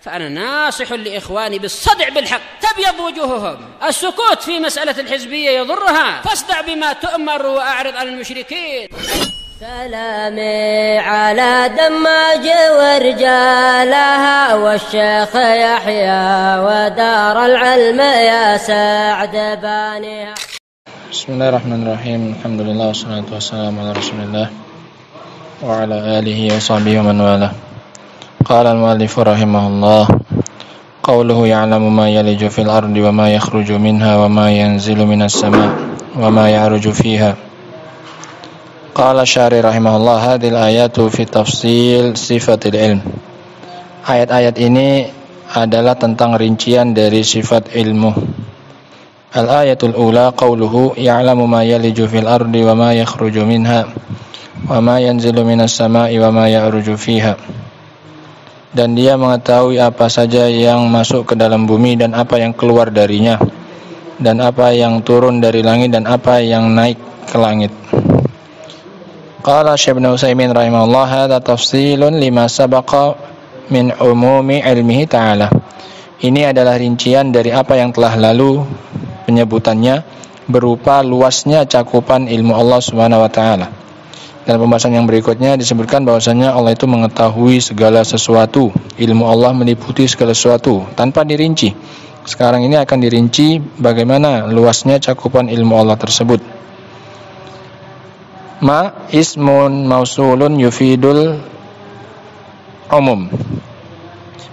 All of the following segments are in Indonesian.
فأنا ناصح لإخواني بالصدع بالحق تبيض وجوههم. السكوت في مسألة الحزبية يضرها، فاصدع بما تؤمر وأعرض عن المشركين. سلامي على دماج ورجالها والشيخ يحيى ودار العلم يا سعد بانيها. Bismillahirrahmanirrahim. Alhamdulillah wassalatu wassalamu ala Rasulillah wa ala alihi wa sahbihi wa man wala. Qala al-mu'allif rahimahullah, qawluhu ya'lamu ma yaliju fil ardi wa ma yakhruju minha wa ma yanzilu minas sama' wa ma ya'ruju fiha. Qala syari rahimahullah, hadhil ayatu fi tafsil sifatil ilm. Ayat-ayat ini adalah tentang rincian dari sifat ilmu. Al-ayatul ula qawluhu ya'lamu ma yaliju fil ardi wa ma yakhruju minha wa ma yanzilu minas sama'i wa ma ya'ruju fiha. Dan dia mengetahui apa saja yang masuk ke dalam bumi dan apa yang keluar darinya, dan apa yang turun dari langit dan apa yang naik ke langit. Qala Syekh Ibnu Utsaimin rahimahullah, hadza tafsilun lima sabaqa min umumi ilmihi ta'ala. Ini adalah rincian dari apa yang telah lalu penyebutannya berupa luasnya cakupan ilmu Allah Subhanahu wa taala. Dalam pembahasan yang berikutnya disebutkan bahwasanya Allah itu mengetahui segala sesuatu. Ilmu Allah meliputi segala sesuatu tanpa dirinci. Sekarang ini akan dirinci bagaimana luasnya cakupan ilmu Allah tersebut. Ma ismun mausulun yufidul umum.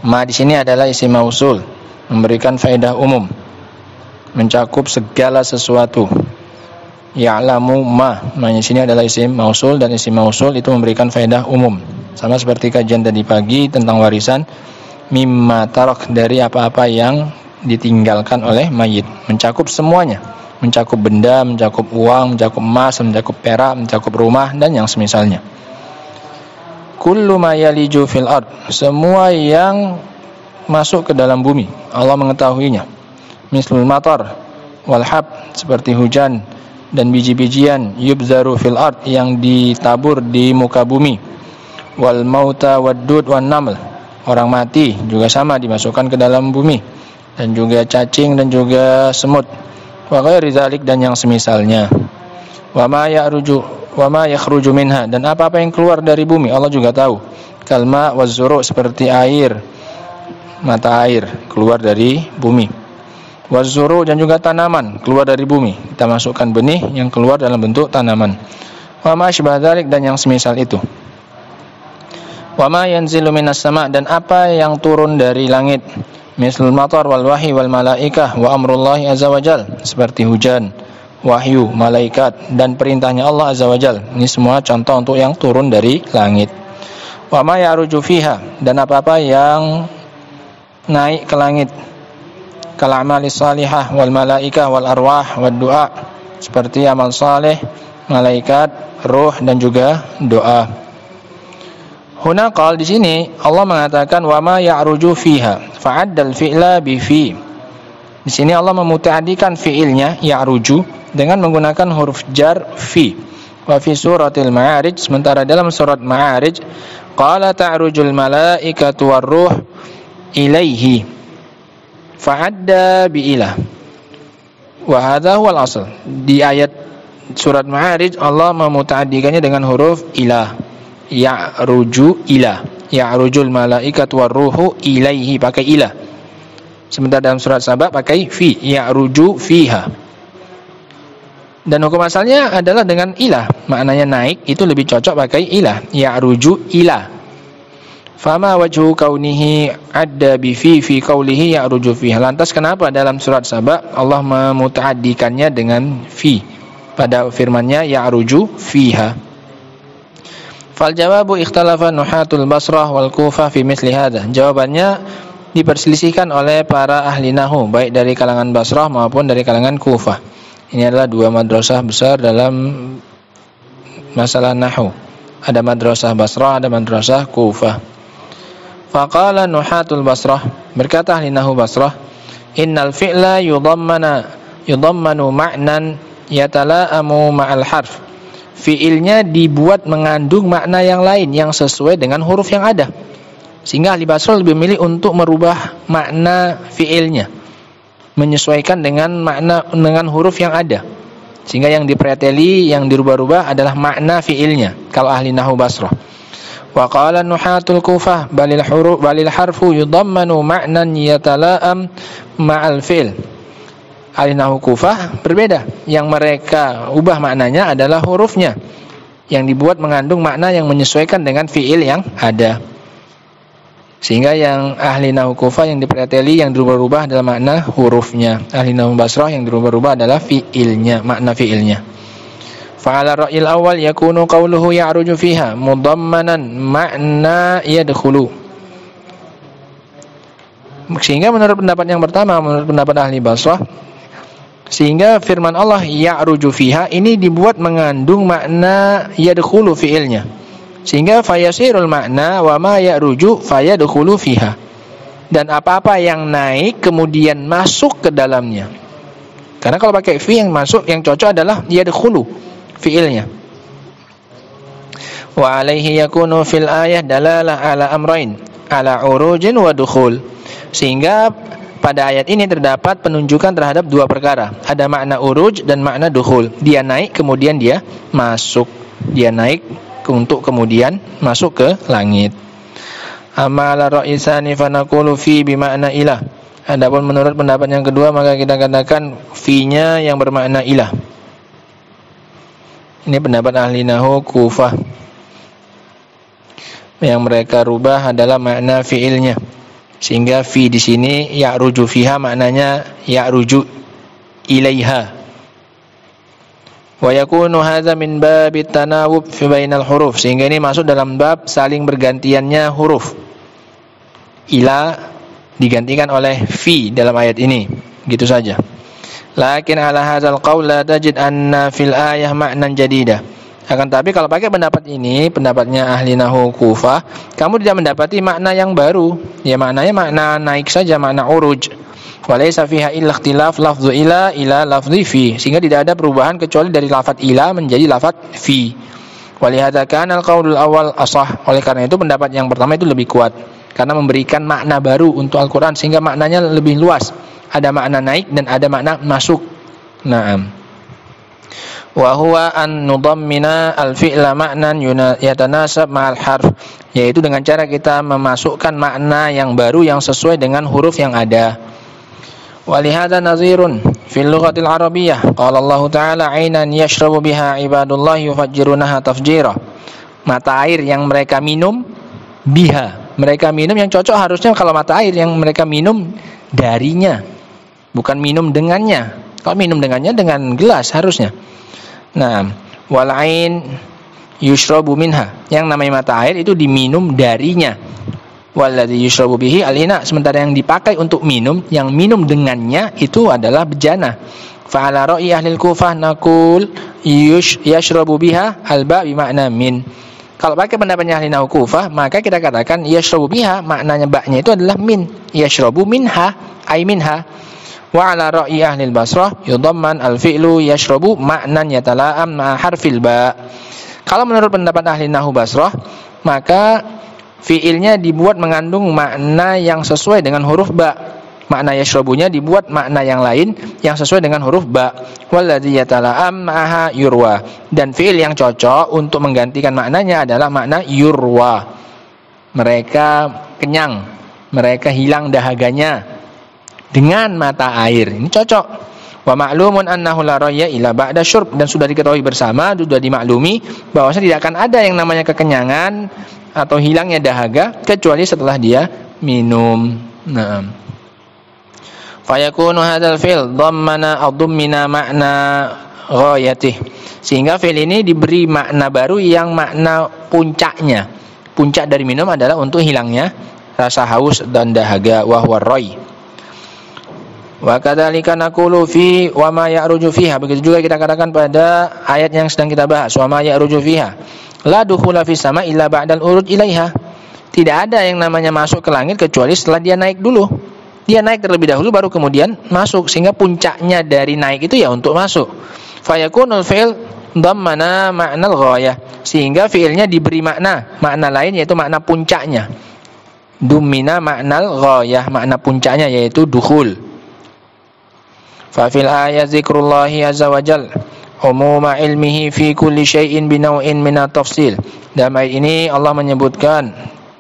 Ma di sini adalah isim mausul, memberikan faedah umum, mencakup segala sesuatu. Ya'lamu ma di sini adalah isim mausul, dan isim mausul itu memberikan faedah umum. Sama seperti kajian tadi pagi tentang warisan, mimma tarak, dari apa-apa yang ditinggalkan oleh mayit, mencakup semuanya, mencakup benda, mencakup uang, mencakup emas, mencakup perak, mencakup rumah dan yang semisalnya. Kullu ma yaliju fil ard, semua yang masuk ke dalam bumi Allah mengetahuinya. Mislul matar wal hab, seperti hujan dan biji-bijian, yubzaru fil ard, yang ditabur di muka bumi. Wal mauta waddud wan naml, orang mati juga sama dimasukkan ke dalam bumi, dan juga cacing dan juga semut. Wa ghairi dzalik, dan yang semisalnya. Wa ma yakhruju minha, dan apa-apa yang keluar dari bumi Allah juga tahu. Kalma wazzuru, seperti air, mata air keluar dari bumi. Wazzuru, dan juga tanaman keluar dari bumi, kita masukkan benih yang keluar dalam bentuk tanaman. Wa ma syabah dzalik, dan yang semisal itu. Wa ma yanzilu minas sama', dan apa yang turun dari langit. Mislul matar wal wahyi wal malaikah wa amrullahi azza wajal, seperti hujan, wahyu, malaikat, dan perintahnya Allah azza wajal. Ini semua contoh untuk yang turun dari langit. Wa ma ya'ruju fiha, dan apa-apa yang naik ke langit. Kal amali salihah wal malaikah wal arwah wad du'a, seperti amal saleh, malaikat, ruh, dan juga doa. Hunaqal, di sini Allah mengatakan wa ma ya'ruju fiha, fa'addal fi'la bi fi. Di sini Allah memuta'addikan fi'ilnya ya'ruju dengan menggunakan huruf jar fi. Wa fi suratil Ma'arij, sementara dalam surat Ma'arij qala ta'rujul malaikatu war ruh ilaihi fa'adda bi'ilah. Wa hadha huwal asl. Di ayat surat Ma'arij Allah memuta'addikannya dengan huruf ilah, ya'ruju ilah, ya'rujul malaikatu war ruhu ilaihi, pakai ilah. Sementara dalam surat Saba pakai fi, ya'ruju fiha. Dan hukum asalnya adalah dengan ilah, maknanya naik, itu lebih cocok pakai ilah, ya'ruju ilah. Fama wajhu kaunihi adda bi fi qawlihi ya'ruju fiha. Lantas kenapa dalam surat Saba Allah memuta'addikannya dengan fi pada firman-Nya ya'ruju fiha? Fal jawabu ikhtalafa nuhatul Basrah wal Kufah fi misli hadza. Jawabannya diperselisihkan oleh para ahli nahwu, baik dari kalangan Basrah maupun dari kalangan Kufah. Ini adalah dua madrasah besar dalam masalah nahwu. Ada madrasah Basrah, ada madrasah Kufah. Faqala nuhatul Basrah, berkata ahli nahwu Basrah, innal fi'la yudammanu ma'nan yatala'amu ma'al harf. Fi'ilnya dibuat mengandung makna yang lain yang sesuai dengan huruf yang ada. Sehingga ahli Basrah lebih memilih untuk merubah makna fi'ilnya, menyesuaikan dengan makna, dengan huruf yang ada. Sehingga yang dipreteli, yang dirubah-rubah adalah makna fi'ilnya kalau ahli nahwu Basrah. Wa qala nuhatul Kufah balil harfu yudammanu ma'nan yatala'am ma'al fi'l. Ahli nahwu Kufah berbeda, yang mereka ubah maknanya adalah hurufnya, yang dibuat mengandung makna yang menyesuaikan dengan fi'il yang ada. Sehingga yang ahli nahwu Kufah yang dipreteli, yang dirubah-rubah adalah makna hurufnya. Ahli nahwu Basrah yang dirubah-rubah adalah fi'ilnya, makna fi'ilnya. Fa'ala ra'il awal yakunu qawluhu ya'ruju fiha mudammanan ma'na yadkhulu. Sehingga menurut pendapat yang pertama, menurut pendapat ahli Basrah, sehingga firman Allah ya'ruju fiha ini dibuat mengandung makna yadkhulu fi'ilnya. Sehingga fayasirul makna wa ma ya'ruju fayadkhulu fiha. Dan apa-apa yang naik kemudian masuk ke dalamnya. Karena kalau pakai fi yang masuk, yang cocok adalah yadkhulu fi'ilnya. Wa alaihi yakunu fil ayah dalalah ala amrain, ala urujin wa dukhul. Sehingga pada ayat ini terdapat penunjukan terhadap dua perkara. Ada makna uruj dan makna dukhul. Dia naik kemudian dia masuk. Dia naik untuk kemudian masuk ke langit. Amala ra'isani fanaqulu fi bimakna ilah. Adapun menurut pendapat yang kedua, maka kita katakan fi-nya yang bermakna ilah. Ini pendapat ahli nahwu Kufah. Yang mereka rubah adalah makna fi'ilnya. Sehingga fi di sini ya'ruju fiha maknanya ya'ruju ilaiha. Wa yakunu hadza min babit tanawub fi bainal huruf. Sehingga ini masuk dalam bab saling bergantiannya huruf. Ila digantikan oleh fi dalam ayat ini. Gitu saja. Lakin ala hadzal qaul la tajid anna fil ayah ma'nan jadidah. Akan tapi kalau pakai pendapat ini, pendapatnya ahli nahwu Kufah, kamu tidak mendapati makna yang baru. Ya maknanya makna naik saja, makna uruj. Wa laysa fiha illa ikhtilaf lafdhu ila lafdhi fi. Sehingga tidak ada perubahan kecuali dari lafaz ila menjadi lafaz fi. Wa lihadza kana al-qaulul awal ashah. Oleh karena itu pendapat yang pertama itu lebih kuat, karena memberikan makna baru untuk Al-Qur'an sehingga maknanya lebih luas. Ada makna naik dan ada makna masuk. Naam. Wa huwa an nudammina al-fi'la ma'nan yatanasab ma'al harf, yaitu dengan cara kita memasukkan makna yang baru yang sesuai dengan huruf yang ada. Wa lihadza nazirun fil lughatil arabiyyah qala Allah ta'ala 'ainan yashrabu biha ibadullah yufajjirunaha tafjira. Mata air yang mereka minum biha. Mereka minum, yang cocok harusnya kalau mata air yang mereka minum darinya, bukan minum dengannya. Kalau minum dengannya dengan gelas harusnya. Nah, wal ain yushrabu minha. Yang namanya mata air itu diminum darinya. Walladzi yushrabu bihi al-ina. Sementara yang dipakai untuk minum, yang minum dengannya itu adalah bejana. Fa ala ra'i ahli al-Kufah naqul yashrabu biha al-ba bi makna min. Kalau pakai pendapatnya ahli nahwu Kufah, maka kita katakan yashrabu biha, maknanya ba-nya itu adalah min. Yashrabu minha ay minha. Wa ala ra'i ahli al-Basrah yudamman al-fi'lu yashrabu ma'nan yatala'am ma harfil ba. Kalau menurut pendapat ahli nahwu Basrah, maka fi'ilnya dibuat mengandung makna yang sesuai dengan huruf ba. Makna yashrabunya dibuat makna yang lain yang sesuai dengan huruf ba. Walladzi yatala'am ma'aha yurwa. Dan fi'il yang cocok untuk menggantikan maknanya adalah makna yurwa. Mereka kenyang, mereka hilang dahaganya dengan mata air. Ini cocok. Wa ma'lumun annahu la raya illa ba'da syurb. Dan sudah diketahui bersama, sudah dimaklumi bahwasanya tidak akan ada yang namanya kekenyangan atau hilangnya dahaga kecuali setelah dia minum. Naam. Fayakunu hadzal fi'l dhammana adhammina makna ghayatih. Sehingga fi'il ini diberi makna baru yang makna puncaknya. Puncak dari minum adalah untuk hilangnya rasa haus dan dahaga, wa huwa rai. Wa kadzalika naqulu fi wa ma ya'ruju fiha. Begitu juga kita katakan pada ayat yang sedang kita bahas, wa ma ya'ruju fiha la dukhula fis sama illa ba'dal uruj ilaiha. Tidak ada yang namanya masuk ke langit kecuali setelah dia naik dulu. Dia naik terlebih dahulu baru kemudian masuk, sehingga puncaknya dari naik itu ya untuk masuk. Fa yakunul fi'l dhammana ma'nal ghayah. Sehingga fi'ilnya diberi makna lain yaitu makna puncaknya. Dummina maknal ghayah, makna puncaknya yaitu dukhul. Fa fil ayat zikrullahi azza wa jal umuma ilmihi fi kulli syai'in binaw'in minat tafsil. Dalam ayat ini Allah menyebutkan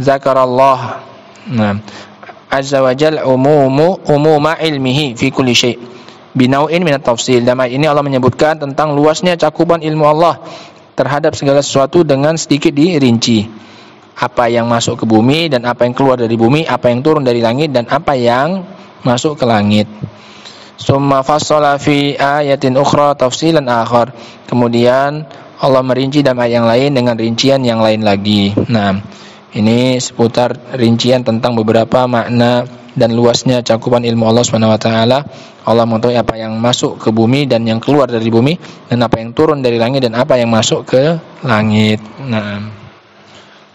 zakarallah azza wa jal umuma ilmihi fi kulli syai' binaw'in minat tafsil. Dalam ayat ini Allah menyebutkan tentang luasnya cakupan ilmu Allah terhadap segala sesuatu dengan sedikit dirinci. Apa yang masuk ke bumi dan apa yang keluar dari bumi, apa yang turun dari langit dan apa yang masuk ke langit. Summa fassala fi ayatin ukhra tafsilan akhar. Kemudian Allah merinci dalam ayat yang lain dengan rincian yang lain lagi. Nah, ini seputar rincian tentang beberapa makna dan luasnya cakupan ilmu Allah Subhanahu wa taala. Allah mengetahui apa yang masuk ke bumi dan yang keluar dari bumi, dan apa yang turun dari langit dan apa yang masuk ke langit. Nah,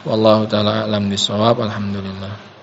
wallahu taala alam bisawab. Alhamdulillah.